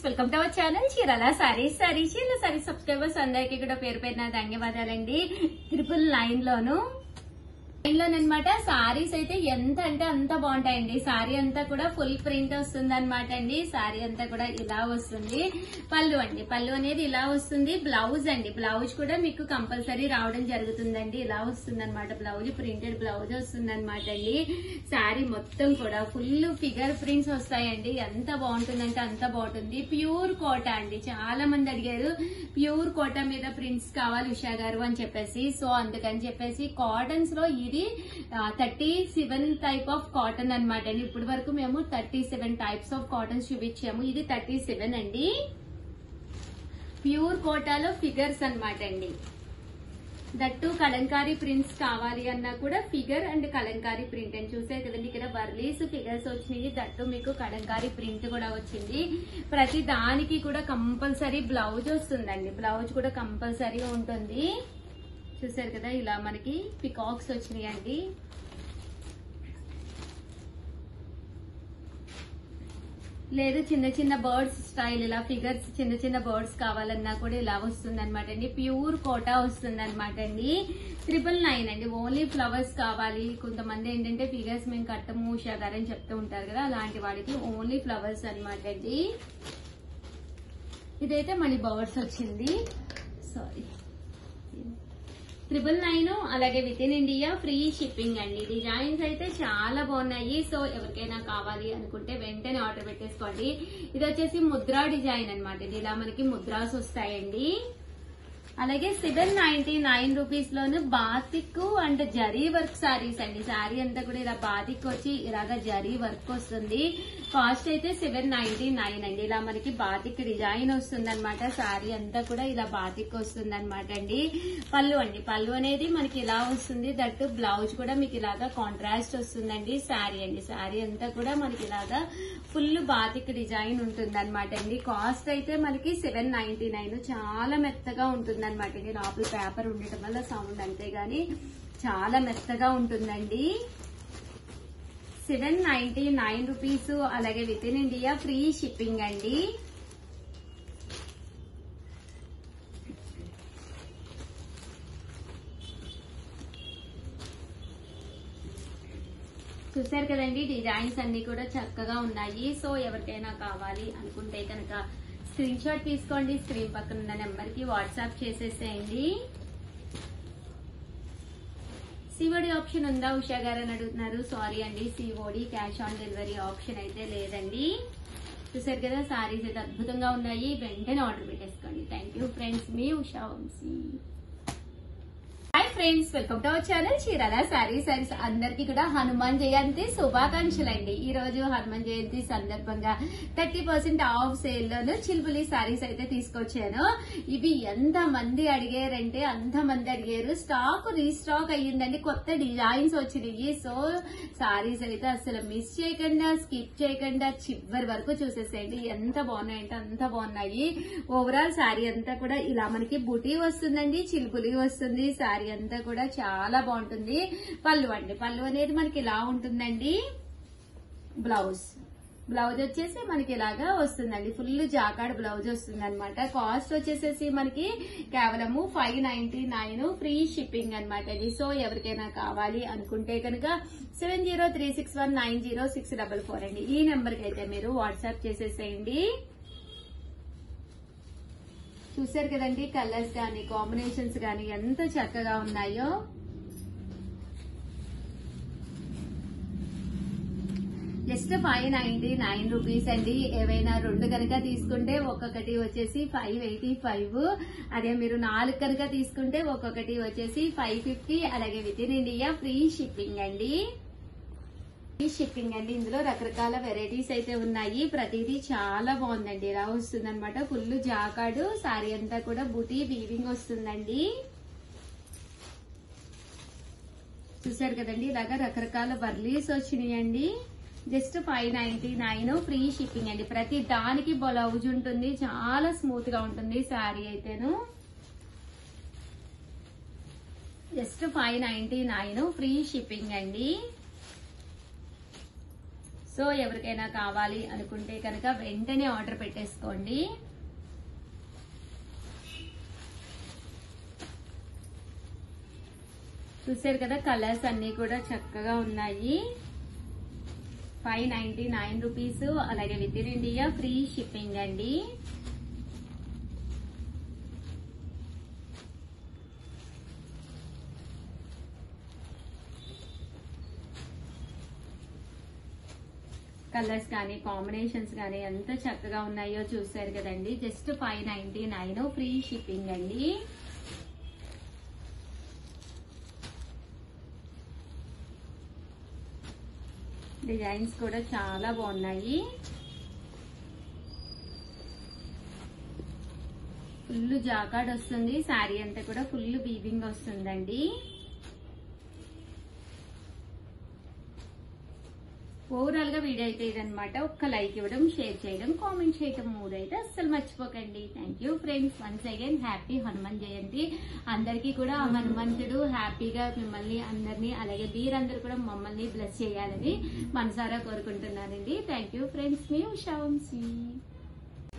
Welcome to our channel Chirala sarees. Chirala saris subscribers అందరికీ కూడా పేరు పేరున ధన్యవాదాలండి. 999 లోనమాట సారీస్ అయితే ఎంత అంటే అంత బాగుంటాయండి. సారీ అంతా కూడా ఫుల్ ప్రింట్ వస్తుంది అనమాట అండి. సారీ అంతా కూడా ఇలా వస్తుంది. పళ్ళు అండి, పళ్ళు అనేది ఇలా వస్తుంది. బ్లౌజ్ అండి, బ్లౌజ్ కూడా మీకు కంపల్సరీ రావడం జరుగుతుందండి. ఇలా వస్తుంది అనమాట. బ్లౌజ్ ప్రింటెడ్ బ్లౌజ్ వస్తుంది అనమాట అండి. సారీ మొత్తం కూడా ఫుల్ ఫిగర్ ప్రింట్స్ వస్తాయండి. ఎంత బాగుంటుందంటే అంత బాగుంటుంది. ప్యూర్ కోటా అండి. చాలా మంది అడిగారు ప్యూర్ కోటా మీద ప్రింట్స్ కావాలి ఉషా గారు అని చెప్పేసి. సో అందుకని చెప్పేసి కాటన్స్ లో ఇది 37 టైప్ ఆఫ్ కాటన్ అనమాట అండి. ఇప్పటి వరకు మేము 37 టైప్స్ ఆఫ్ కాటన్స్ చూపించాము. ఇది 37 అండి. ప్యూర్ కోటాలో ఫిగర్స్ అనమాట అండి. దట్టు కలంకారీ ప్రింట్స్ కావాలి అన్నా కూడా ఫిగర్ అండ్ కలంకారీ ప్రింట్ అని చూసారు కదండి. ఇక్కడ వర్లీస్ ఫిగర్స్ వచ్చినాయి. దట్టు మీకు కలంకారీ ప్రింట్ కూడా వచ్చింది. ప్రతి దానికి కూడా కంపల్సరీ బ్లౌజ్ వస్తుందండి. బ్లౌజ్ కూడా కంపల్సరీ ఉంటుంది. చూసారు కదా, ఇలా మనకి పికాక్స్ వచ్చినాయి అండి. లేదు చిన్న చిన్న బర్డ్స్ స్టైల్ ఇలా ఫిగర్స్ చిన్న చిన్న బర్డ్స్ కావాలన్నా కూడా ఇలా వస్తుంది అనమాట అండి. ప్యూర్ కోటా వస్తుంది అనమాట అండి. 999 అండి. ఓన్లీ ఫ్లవర్స్ కావాలి. కొంతమంది ఏంటంటే ఫిగర్స్ మేము కట్టము ఉషా గారు అని చెప్తూ ఉంటారు కదా, అలాంటి వాడికి ఓన్లీ ఫ్లవర్స్ అనమాట అండి. ఇదైతే మళ్ళీ బర్డ్స్ వచ్చింది. సారీ 999. అలాగే with in India free shipping అండి. డిజైన్స్ అయితే చాలా బాగున్నాయి. సో ఎవరికైనా కావాలి అనుకుంటే వెంటనే ఆర్డర్ పెట్టేసుకోండి. ఇది వచ్చేసి ముద్రా డిజైన్ అనమాట. ఇలా మనకి ముద్రాస్ వస్తాయండి. అలాగే 799 rupees loan batik and zari work saris అండి. సారీ అంతా కూడా ఇలా బాతిక్ వచ్చి ఇలాగా జరీ వర్క్ వస్తుంది. కాస్ట్ అయితే 799 అండి. ఇలా మనకి బాతిక్ డిజైన్ వస్తుంది అనమాట. సారీ అంతా కూడా ఇలా బాతిక్ వస్తుంది అనమాట అండి. పళ్ళు అండి, పళ్ళు అనేది మనకి ఇలా వస్తుంది. దట్టు బ్లౌజ్ కూడా మీకు ఇలాగా కాంట్రాస్ట్ వస్తుందండి. సారీ అండి, సారీ అంతా కూడా మనకి ఇలాగా ఫుల్ బాతిక్ డిజైన్ ఉంటుంది అనమాట అండి. కాస్ట్ అయితే మనకి 799. చాలా మెత్తగా ఉంటుంది అనమాట అండి. లోపల పేపర్ ఉండటం వల్ల సౌండ్ అంతేగాని చాలా మెత్తగా ఉంటుందండి. 799 రూపీస్. అలాగే with in India free shipping అండి. చూసారు కదండి, డిజైన్స్ అన్ని కూడా చక్కగా ఉన్నాయి. సో ఎవరికైనా కావాలి అనుకుంటే కనుక స్క్రీన్ షాట్ తీసుకోండి. స్క్రీన్ పక్కన ఉన్న నెంబర్ కి వాట్సాప్ చేసేసేయండి. సిఓడి ఆప్షన్ ఉందా ఉషా గారు అని అడుగుతున్నారు. సారీ అండి, COD cash on delivery option అయితే లేదండి. చూసారు కదా, సారీస్ అయితే అద్భుతంగా ఉన్నాయి. వెంటనే ఆర్డర్ పెట్టేసుకోండి. థ్యాంక్ యూ ఫ్రెండ్స్, మీ Usha Vamshi. Hi friends, welcome to our channel Chirala sarees. అందరికీ కూడా హనుమాన్ జయంతి శుభాకాంక్షలు అండి. ఈ రోజు హనుమాన్ జయంతి సందర్భంగా 30% ఆఫ్ సేల్ లోను చిల్బులి సారీస్ అయితే తీసుకొచ్చాను. ఇవి ఎంత మంది అడిగారంటే అంత మంది అడిగారు. స్టాక్ రీస్టాక్ అయ్యిందండి. కొత్త డిజైన్స్ వచ్చినాయి. సో సారీస్ అయితే అసలు మిస్ చేయకుండా స్కిప్ చేయకుండా చివరి వరకు చూసేసేయండి. ఎంత బాగున్నాయంటే అంత బాగున్నాయి. ఓవరాల్ సారీ అంతా కూడా ఇలా మనకి బుటీ వస్తుందండి, చిల్బులి వస్తుంది. సారీ అంతా కూడా చాలా బాగుంటుంది. పళ్ళు అండి, పళ్ళు అనేది మనకి ఇలా ఉంటుందండి. బ్లౌజ్ వచ్చేసి మనకి ఇలాగా వస్తుందండి. ఫుల్ జాకాడ్ బ్లౌజ్ వస్తుంది అనమాట. కాస్ట్ వచ్చేసేసి మనకి కేవలము 599 ఫ్రీ షిప్పింగ్ అనమాట ఇది. సో ఎవరికైనా కావాలి అనుకుంటే కనుక 7036190644 అండి. ఈ నెంబర్ కి అయితే మీరు వాట్సాప్ చేసేసేయండి. చూసారు కదండి, కలర్స్ గానీ కాంబినేషన్స్ గానీ ఎంత చక్కగా ఉన్నాయో. జస్ట్ 599 రూపీస్ అండి. ఏవైనా 2 కనుక తీసుకుంటే ఒక్కొక్కటి వచ్చేసి 585. అదే మీరు 4 కనుక తీసుకుంటే ఒక్కొక్కటి వచ్చేసి 550. అలాగే with in India free shipping అండి. ఇందులో రకరకాల వెరైటీస్ అయితే ఉన్నాయి. ప్రతిదీ చాలా బాగుందండి. ఇలా వస్తుంది అనమాట. ఫుల్ జాకాడు సారీ అంతా కూడా బుటీ వీవింగ్ వస్తుందండి. చూసారు కదండి, ఇలాగా రకరకాల వర్లీస్ వచ్చినాయండి. జస్ట్ 599 ఫ్రీ షిప్పింగ్ అండి. ప్రతి దానికి బ్లౌజ్ ఉంటుంది. చాలా స్మూత్ గా ఉంటుంది సారీ అయితేను. జస్ట్ 599 ఫ్రీ షిప్పింగ్ అండి. సో ఎవరికైనా కావాలి అనుకుంటే కనుక వెంటనే ఆర్డర్ పెట్టేసుకోండి. చూసారు కదా, కలర్స్ అన్ని కూడా చక్కగా ఉన్నాయి. 599 రూపీస్. అలాగే with in India free shipping అండి. కలర్స్ కానీ కాంబినేషన్స్ కానీ ఎంత చక్కగా ఉన్నాయో చూసారు కదండి. జస్ట్ 599 ఫ్రీ షిప్పింగ్ అండి. డిజైన్స్ కూడా చాలా బాగున్నాయి. ఫుల్ జాకార్డ్ వస్తుంది. శారీ అంతా కూడా ఫుల్ వీవింగ్ వస్తుందండి. ఓవరాల్ గా వీడియో అయితే ఇదనమాట. ఒక్క లైక్ ఇవ్వడం, షేర్ చేయడం, కామెంట్ చేయడం 3 అయితే అస్సలు మర్చిపోకండి. Thank you friends. Once again happy Hanuman Jayanti. అందరికీ కూడా హనుమంతుడు హ్యాపీగా మిమ్మల్ని అందరినీ, అలాగే మీరందరూ కూడా మమ్మల్ని బ్లెస్ చేయాలని మనసారా కోరుకుంటున్నానండి. Thank you friends. మీ Usha Vamshi.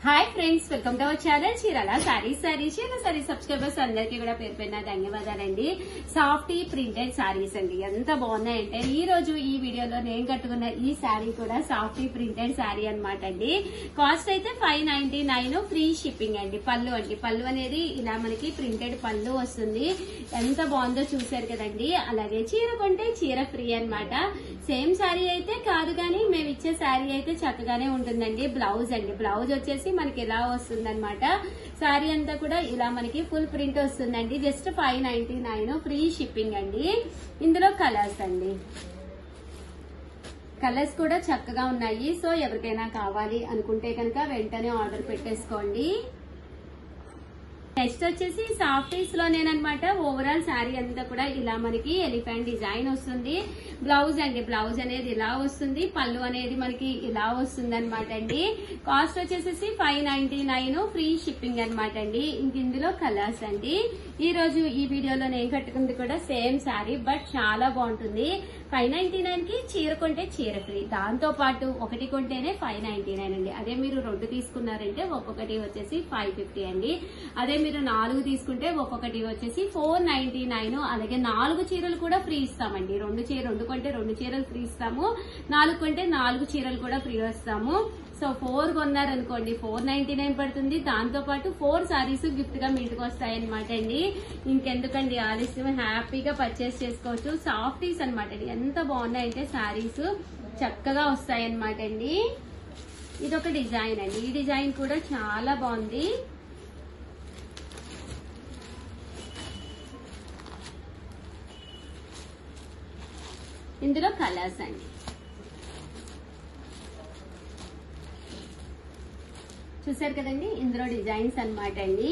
Hi friends, welcome to our channel Chirala sarees. Chirala saree subscribers అందరికీ కూడా పేరు పేరున ధన్యవాదాలండి. సాఫ్టీ ప్రింటెడ్ సారీస్ అండి, ఎంత బాగున్నాయంటే ఈ రోజు ఈ వీడియోలో నేను కట్టుకున్న ఈ సారీ కూడా సాఫ్టీ ప్రింటెడ్ సారీ అనమాట అండి. కాస్ట్ అయితే 599 ఫ్రీ షిప్పింగ్ అండి. పళ్ళు అండి, పళ్ళు అనేది ఇలా మనకి ప్రింటెడ్ పళ్ళు వస్తుంది. ఎంత బాగుందో చూసారు కదండి. అలాగే చీర కొంటే చీర ఫ్రీ అనమాట. సేమ్ సారీ అయితే కాదు కానీ మేము ఇచ్చే సారీ అయితే చక్కగానే ఉంటుందండి. బ్లౌజ్ అండి, బ్లౌజ్ వచ్చేసి మనకి ఇలా వస్తుంది అనమాట. సారీ అంతా కూడా ఇలా మనకి ఫుల్ ప్రింట్ వస్తుందండి. జస్ట్ 599 ఫ్రీ షిప్పింగ్ అండి. ఇందులో కలర్స్ అండి, కలర్స్ కూడా చక్కగా ఉన్నాయి. సో ఎవరికైనా కావాలి అనుకుంటే కనుక వెంటనే ఆర్డర్ పెట్టేసుకోండి. నెక్స్ట్ వచ్చేసి సాఫ్టీస్ లోనేనమాట. ఓవరాల్ శారీ అంతా కూడా ఇలా మనకి ఎలిఫెంట్ డిజైన్ వస్తుంది. బ్లౌజ్ అండి, బ్లౌజ్ అనేది ఇలా వస్తుంది. పళ్ళు అనేది మనకి ఇలా వస్తుంది అనమాట అండి. కాస్ట్ వచ్చేసి 599 ఫ్రీ షిప్పింగ్ అనమాట అండి. ఇంక ఇందులో కలర్స్ అండి. ఈ రోజు ఈ వీడియోలో నేను కట్టుకుంది కూడా సేమ్ శారీ, బట్ చాలా బాగుంటుంది. 599 కి చీర కొంటే చీర ఫ్రీ. దాంతో పాటు ఒకటి కొంటేనే 599 అండి. అదే మీరు 2 తీసుకున్నారంటే ఒక్కొక్కటి వచ్చేసి 550 అండి. అదే మీరు 4 తీసుకుంటే ఒక్కొక్కటి వచ్చేసి 499. అలాగే 4 చీరలు కూడా ఫ్రీ ఇస్తామండి. 2 కొంటే 2 చీరలు ఫ్రీ ఇస్తాము. 4 కొంటే 4 చీరలు కూడా ఫ్రీ వస్తాము. సో 4 కొన్నారనుకోండి 499 పడుతుంది. దాంతో పాటు 4 సారీస్ గిఫ్ట్ గా మీ ఇంటికి వస్తాయన్నమాట అండి. ఇంకెందుకండి ఆలస్యం, హ్యాపీగా పర్చేస్ చేసుకోవచ్చు. సాఫ్టీస్ అనమాట అండి, ఎంత బాగున్నాయంటే సారీస్ చక్కగా వస్తాయన్నమాట అండి. ఇదొక డిజైన్ అండి. ఈ డిజైన్ కూడా చాలా బాగుంది. ఇందులో కలర్స్ అండి. చూసారు కదండి, ఇందులో డిజైన్స్ అన్నమాట అండి.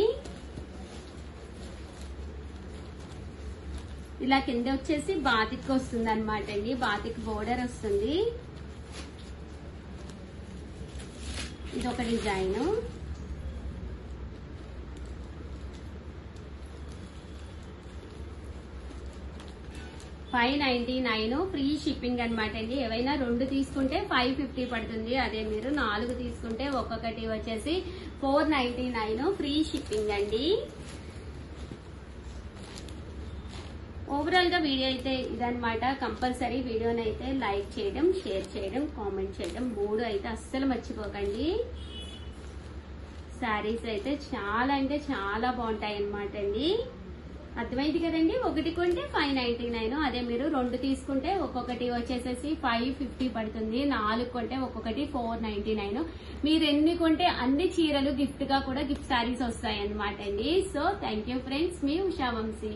ఇలా కింద వచ్చేసి బాతిక్ వస్తుంది అనమాట అండి. బాతిక్ బోర్డర్ వస్తుంది. ఇదొక డిజైన్. $599 ఫ్రీ షిప్పింగ్ అనమాట అండి. ఏవైనా 2 తీసుకుంటే 550 పడుతుంది. అదే మీరు 4 తీసుకుంటే ఒక్కొక్కటి వచ్చేసి 499 ఫ్రీ షిప్పింగ్ అండి. ఓవరాల్ గా వీడియో అయితే ఇదనమాట. కంపల్సరీ వీడియోని అయితే లైక్ చేయడం, షేర్ చేయడం, కామెంట్ చేయడం 3 అయితే అస్సలు మర్చిపోకండి. శారీస్ అయితే చాలా అంటే చాలా బాగుంటాయి అనమాట అండి. అర్థమైంది కదండి. ఒకటి కొంటే 599. అదే మీరు 2 తీసుకుంటే ఒక్కొక్కటి వచ్చేసేసి 550 పడుతుంది. 4 కొంటే ఒక్కొక్కటి 499. మీరు ఎన్ని కొంటే అన్ని చీరలు గిఫ్ట్ గా కూడా గిఫ్ట్ శారీస్ వస్తాయి అనమాట అండి. So thank you friends. మీ ఉషా వంశీ.